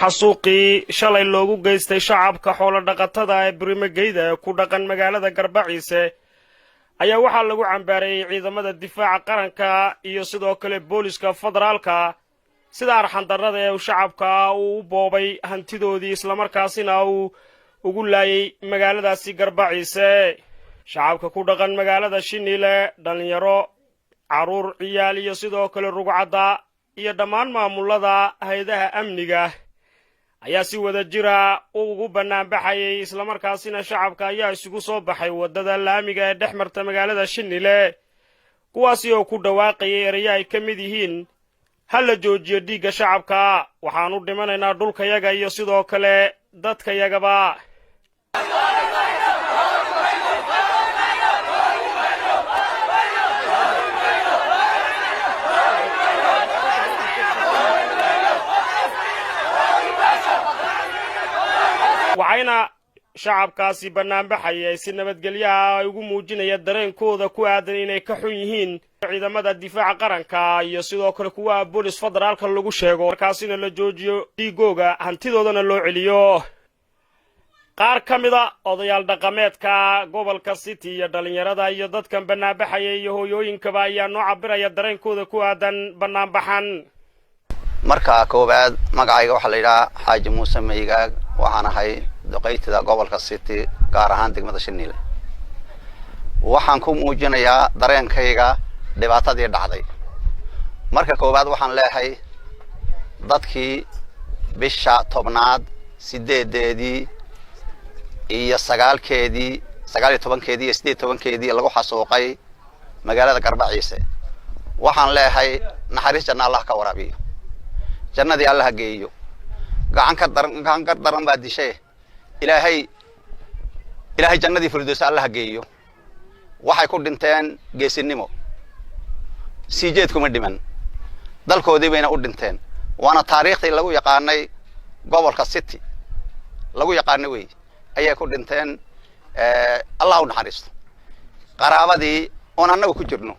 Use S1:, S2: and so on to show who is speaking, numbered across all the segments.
S1: xasuuqii shalay loogu geystay shacabka xoolo dhaqatada ee Burimageyda ee ku dhaqan magaalada Garbaciise ayaa waxaa lagu cambaareeyay ciidamada difaaca qaranka iyo sidoo kale booliska federaalka sida arxandarrada ee shacabka uu boobay hantidoodii isla markaasina uu ugu laayay magaaladaasi Garbaciise. shacabka ku dhaqan magaalada Shinile dhalinyaro caruur ciyaal iyo sidoo kale rugcada iyo dhammaan maamulada hay'adaha amniga ayaa si wada jira ugu banaan baxayay isla markaasina shacabka ayaa isugu soo baxay wadada laamiga ee dhexmarta magaalada Shinile kuwaasi oo ku dhawaaqayay eraya ay ka mid yihiin hal joojiyo dhiigga shacabka waxaan u dhimanaynaa dhulkayaga iyo sidoo kale dadkayagaba. waxayna shacabkaasi banaanbaxay ay si nabadgelyaha ay ugu muujinayaan dareenkooda ku aadan inay ka xun yihiin ciidamada difaaca qaranka iyo sidoo kale kuwa boolis federaalka lagu sheego markaasina la joojiyo dhiigooga hantidoodana loo celiyo. qaar ka mid ah odayaal dhaqameedka gobolka City iyo dhalinyarada iyo dadkan banaanbaxaya iyo hooyooyinkaba ayaa noo cabiraya dareenkooda ku aadan banaanbaxan.
S2: marka koobaad magacayga waxa la yiraahdaa Xaaji Muuse Meygaag waxaan ahay duqeytida gobolka City gaar ahaan degmada Shinile. waxaan ku muujinayaa dareenkayga dhibaatadii dhacday. marka koobaad waxaan leeyahay dadkii bisha 10aad 8deedii iyo 9keedii 19keedii iyo 18keedii lagu xasuuqay magaalada Garbaciise. waxaan leeyahay naxariis janna Allah ka waraabiyo. jannadii Allah geeyo. gacan ka daran baa dishay. ilaahay jannadii firdaws Allah geeyo. waxay ku dhinteen geesinimo. siijeed kuma dhiman. dalkoodii bayna u dhinteen. waana taariikhii lagu yaqaanay gobolka City. lagu yaqaanay way ayay ku dhinteen Allah u naxariisto. qaraabadii oo anagu ku jirno.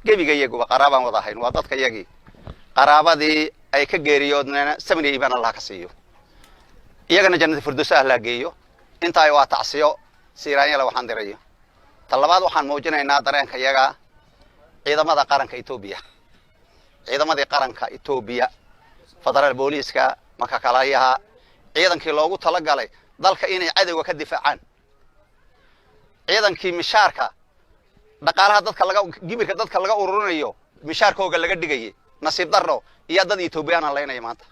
S2: gebiga iyagu qaraabaan wada hayn waa dadka iyagii. qaraabadii ay ka geeriyoodna samir ibn Allah ka siiyo. iyagana jannada firdaws Allah geeyo. inta ay waa tacsiyo siiraanyada waxaan dirayo. talabaad waxaan muujinaynaa dareenka iyaga ciidamada qaranka Itoobiya. ciidamadii qaranka Itoobiya federal booliska marka kalayaha ciidankii loogu talagalay dalka inay cadawga ka difaacaan. ciidankii mishaarka dhaqaalaha gibirka dadka laga ururinayo mishaarkooga laga dhigayay nasiib darro iyo dad Itoobiyaan leeynay maanta.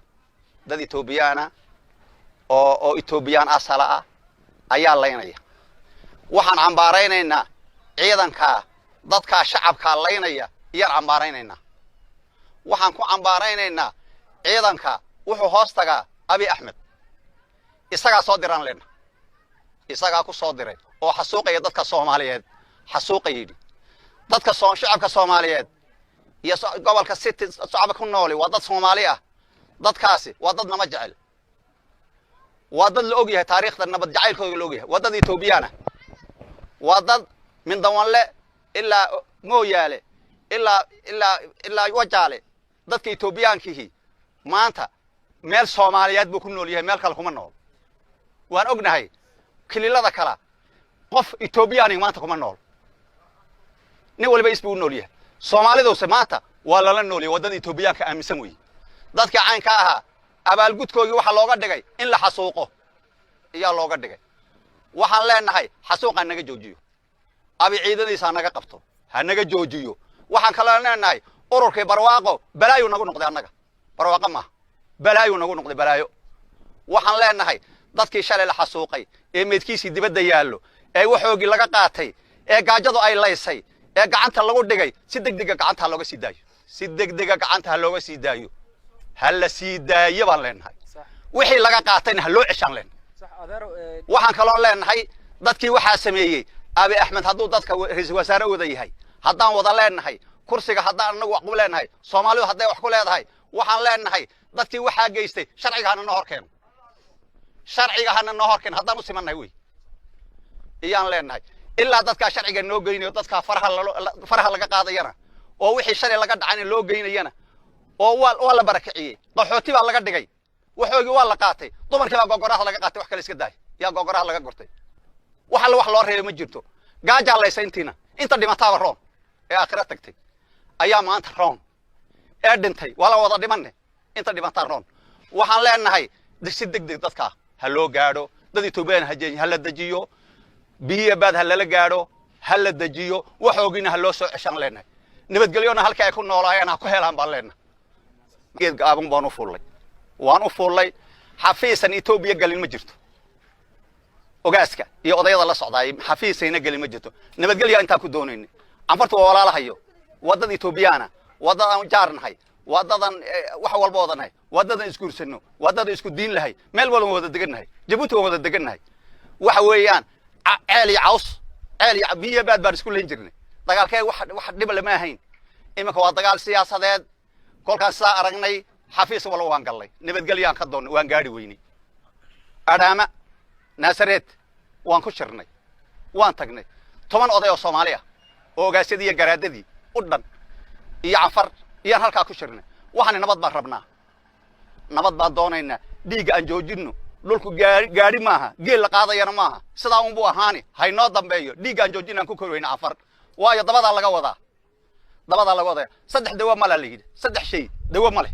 S2: dad Itoobiyaan oo Itoobiyaan asala ah ayaa leeynaya. waxaan cambaaraynaynaa ciidanka dadka shacabka leeynaya iyo cambaaraynaynaa. waxaan ku cambaaraynaynaa ciidanka wuxuu hoos tagaa Abiy Ahmed. isaga soo diran leena. isaga ku soo diray oo xasuuqaya dadka Soomaaliyeed. xasuuqayay dadka shacabka Soomaaliyeed iyo gobolka City shacabka ku nool waa dad Soomaali ah. dadkaasi waa dad nama jecel. waa dad la og yahay taariikhda nabad jacaylkooda la og yahay. waa dad Itoobiyaan ah. waa dad min dawanle ilaa mooyaale ilaa wajaale dadka Itoobiyaankihi maanta meel Soomaaliyeed buu ku nool yahay meel kale kuma nool. waan ognahay kililada kala qof Itoobiyaan maanta kuma nool. nin waliba isbu u nool yahay. Soomaalidu maanta waa la nool yahay wadada Itoobiyaanka aaminsan weey. dadka caanka ah abaalgudkoogii waxa looga dhigay in la xasuuqo ayaa looga dhigay. waxaan leenahay xasuuqa naga joojiyo. abi ciidaniisa naga qabto ha naga joojiyo. waxaan kala leenahay ururkii barwaaqo balaayo nagu noqday anaga. barwaaqo ma balaayo nagu noqday balaayo. waxaan leenahay dadkii shalay la xasuuqay ee meedkiisii dibadda yaallo ee waxoogii laga qaatay ee gaajadu ay laysay ee gacanta lagu dhigay si degdeg gacanta looga sii daayo. si degdeg gacanta looga sii daayo. hal la sii daayo baan leenahay. wixii laga qaatayna ha loo ceshan leen. waxaan kala leenahay dadkii waxa sameeyay Abiy Ahmed hadduu dadka ra'iisul wasaare wada yahay haddaan wada leenahay kursiga haddaan anagu wax ku leenahay Soomaalidu hadday wax ku leedahay waxaan leenahay dadkii waxa geystay sharciga hana noo horkeen. sharciga hana noo horkeen haddaan u simannahay way. iyaan leenahay ilaa dadka sharciga noo geynayo dadka faraha laga qaadayana oo wixii shalay laga dhacay loo geynayana oo waa la barakiciyay qaxooti baa laga dhigay waxoogi waa la qaatay dumarkii baa gogoraha laga qaatay wax kale iska daay yaa gogoraha laga gortay waxa la wax loo reebay ma jirto gaaja la intiina inta dhimataaba roon ee aakhira tagtay ayaa maanta roon ee dhintay wala wada dhimanne inta dhimata roon waxaan leenahay si degdeg dadka ha loo gaadho dad Itoobiyaan ha la dajiyo biyo baad ha la gaadho ha la dajiyo waxoogina ha loo soo ceshan leenahay nabadgelyona halka ay ku noolaayeen ha ku helaan baan leenahay geed gaaban baan u fuulay xafiisan Itoobiya galin ma jirto ogaaska iyo odayada la socdaay xafiisayna galin ma jirto nabadgelyo inta ku doonayna anfartu walaalahayo wadada Itoobiyana wadadan jaarnahay wadadan wax walba wadanahay wadadan iskuursano wadada isku diin lahay meel walba wada deganahay Djibouti wada deganahay waxa weeyaan ceeli caws ceeli biyo baad isku leen jirnay dagaalkay wax dhib lama ahayn imika waa dagaal siyaasadeed kolkaas saa aragnay xafiis wala waan galay nabadgelyaan ka doon waan gaari weynay Adama Nasaret waan ku shirnay waan tagnay 10 oday oo Soomaali ah oo ogaasyadii iyo garaadadii u dhan iyo afar iyo halka ku shirnay waxaan nabad baan rabnaa nabad baan doonaynaa dhiiga aan joojino dhulku gaari maaha geel la qaadayana maaha sidaa uun buu ahaani haynoo dambeeyo dhiiga aan joojinaan ku korweyna afar waayo dabada laga wadaa saddex dawa ma la leeyid saddex shay dawa ma leh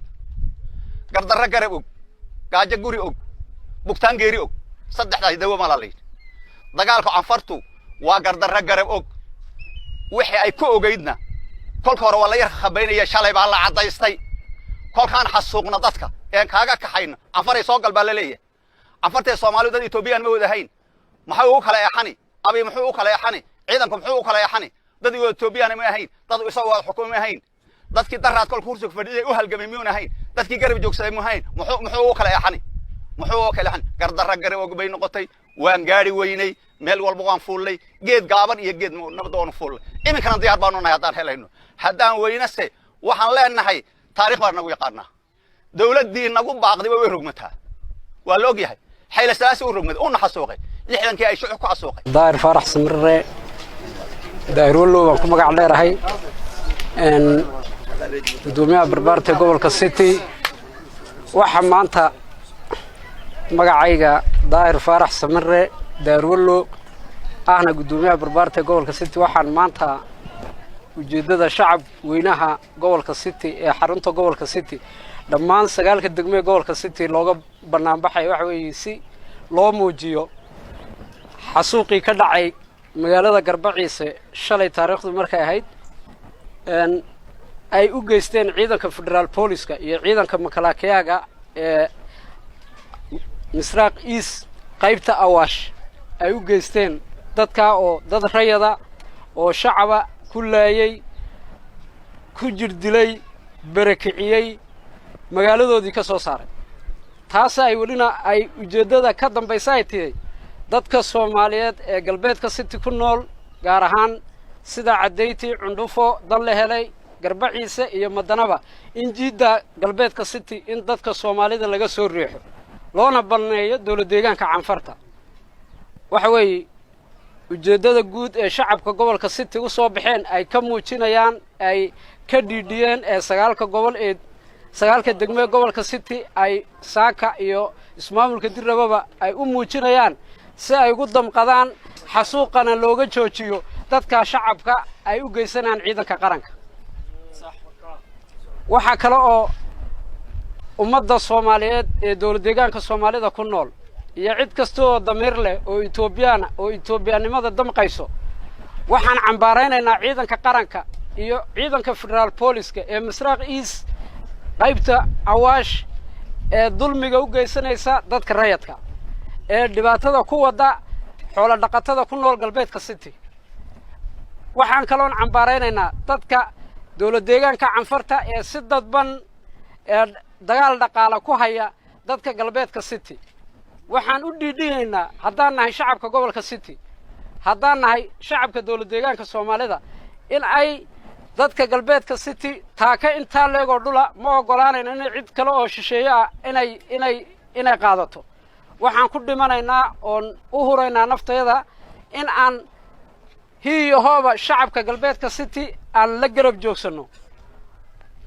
S2: gardarra garab og gaajo guri og bugtaan geeri og saddexdaas dawa ma la leeyid dagaalka anfartu waa gardarra garab og wixii ay ku ogeydna kolka hore wala yar khabeynaya shalay baa la cadaystay kolkaan xasuuqna dadka ee kaaga kaxayna anfaray soo galbaa la leeyahay anfartay Soomaalidu dad Itoobiyaan ma wadahayn maxay u kala yaxani abi muxuu u kala yaxani ciidanku muxuu u kala yaxani dad Itoobiyaan ma ahayn dad isagoo xukuumay ahayn dadkii daraad kol kursi fadhiyay u halgamay ma ahayn dadkii garab joogsaday ma ahayn muxuu u kala yaxani gardarra garab og bay noqotay waan gaari weynay meel walba waan fuulay geed gaaban iyo geed nabad waan fuulay iminkana diyaar baan u nahay hadaan helayno hadaan weynase waxaan leenahay taariikh baan nagu yaqaanaa dawladii nagu baaqday way rogmataa waa la ogyahay xayla saasi u rogmad oo naxasuuqay 60kii ay shucuq ku xasuuqay
S3: daahir farax samirre daahir wallow baan ku magac dheerahay gudoomiyaha barbaarta gobolka City waxa maanta magacayga daahir farax samirre daahir wallow ahna gudoomiyaha barbaarta gobolka City waxaan maanta ujeedada shacab weynaha gobolka City ee xarunta gobolka City dhammaan sagaalka degmada gobolka City looga banaan baxay wax weey si loo muujiyo xasuuqii ka dhacay magaalada Garbaciise shalay taariikhdu markay ahayd ay u geysteen ciidanka Federal Police-ka iyo ciidanka Makalakayaaga ee Misraaq East qaybta Awaash ay u geysteen dadka oo dad rayada oo shacaba kulayay ku jirdilay barakiciyay magaaladoodii ka soo saaray taas ay walina ay ujeedada ka dambeysay tahay dadka Soomaaliyeed ee galbeedka City ku nool gaar ahaan sida Cadeyti Cundufo dan la helay Garbaciise iyo Madanaba in jiida galbeedka City in dadka Soomaalida laga soo riixo loona balneeyo dawlad deegaanka Canfarta waxa weey ujeedada guud ee shacabka gobolka City u soo baxeen ay ka muujinayaan ay ka dhiidhiyeen ee sagaalka degmada gobolka City ay saaka iyo ismaamulka Dirrababa ay u muujinayaan si ay ugu damqadaan xasuuqana looga joojiyo dadka shacabka ay u geysanayaan ciidanka qaranka waxa kale oo ummadda Soomaaliyeed ee dawlad deegaanka Soomaalida ku nool iyo cid kasta oo damiir leh oo Itoobiyaanimada damqayso waxaan cambaaraynaynaa ciidanka qaranka iyo ciidanka Federal Police-ka ee Misraaq East qaybta Awaash ee dulmiga u geysanaysa dadka rayadka ee dhibaatada ku wada xoolo dhaqatada ku nool galbeedka City waxaan kaloon cambaaraynaynaa dadka dawlad deegaanka Canfarta ee si dadban ee dagaal dhaqaale ku haya dadka galbeedka City waxaan u dhiidhinaynaa haddaan nahay shacabka gobolka City haddaan nahay shacabka dawlad deegaanka Soomaalida in ay dadka galbeedka City taaka inta leego dhula ma ogolaanayna in cid kale oo shisheeya inay qaadato waxaan ku dhimanaynaa oo u huraynaa nafteeda in aan hiyo hooba shacabka galbeedka City aan la garab joogsano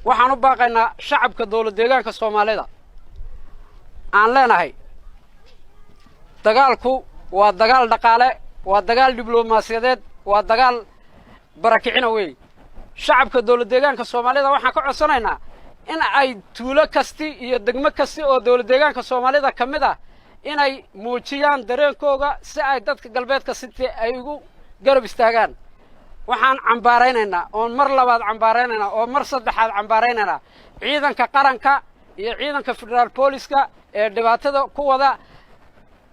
S3: waxaan u baaqaynaa shacabka dawlad deegaanka Soomaalida aan leenahay dagaalku waa dagaal dhaqaale waa dagaal diblomaasiyadeed waa dagaal barakicina weey shacabka dawlad deegaanka Soomaalida waxaan ka codsanaynaa in ay tuulo kasti iyo degmo kasti oo dawlad deegaanka Soomaalida kamid ah inay muujiyaan dareenkooda si ay dadka galbeedka City ay ugu garab istaagaan waxaan cambaaraynaynaa oo mar labaad cambaaraynaynaa oo mar saddexaad cambaaraynaynaa ciidanka qaranka iyo ciidanka federal police-ka ee dhibaatada ku wada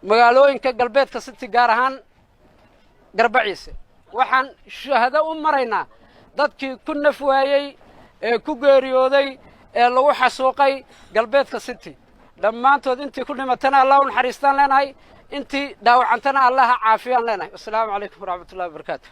S3: magaalooyinka galbeedka City gaar ahaan Garbaciise waxaan shahada u maraynaa dadkii ku naf waayay ee ku geeriyooday ee lagu xasuuqay galbeedka City dhammaantood intii ku dhimatana Allah u naxariistaan leenahay intii dhaawacantana Allah caafiyaan leenahay assalaamu calaykum waraxmatullaahi wabarakaatuh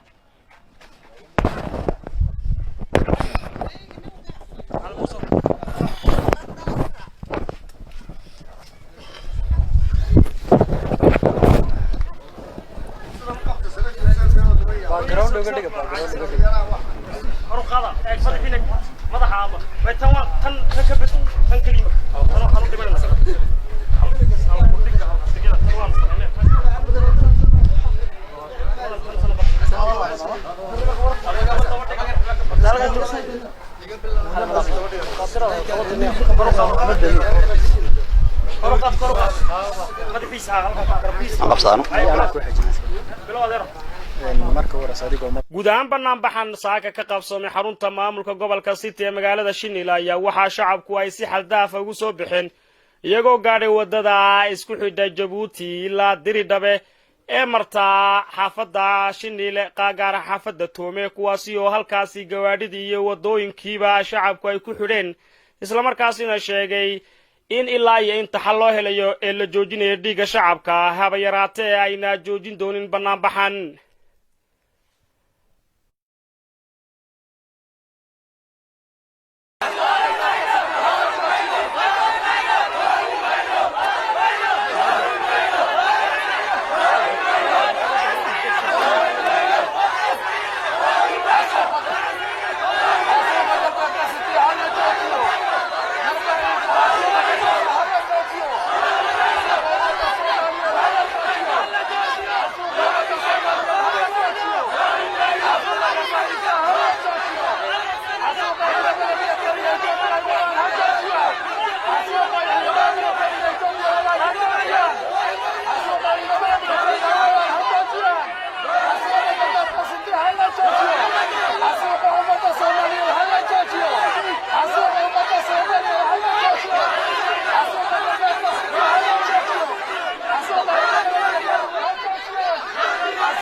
S1: guud ahaan banaanbaxan saaka ka qabsoomay xarunta maamulka gobolka City ee magaalada Shinile ayaa waxaa shacabku ay si xaldaaf ugu soo bixeen iyagoo gaadhay wadada isku xidha Jabuuti ilaa Diridhabe ee martaa xaafadda Shinile qaagaar xaafadda Toome kuwaasi oo halkaasi gawaadhidii iyo wadooyinkiiba shacabku ay ku xidheen isla markaasina sheegay in ilaa iyo inta xal loo helayo ee la joojinayo dhiigga shacabka haba yaraatee ayna joojin doonin banaanbaxan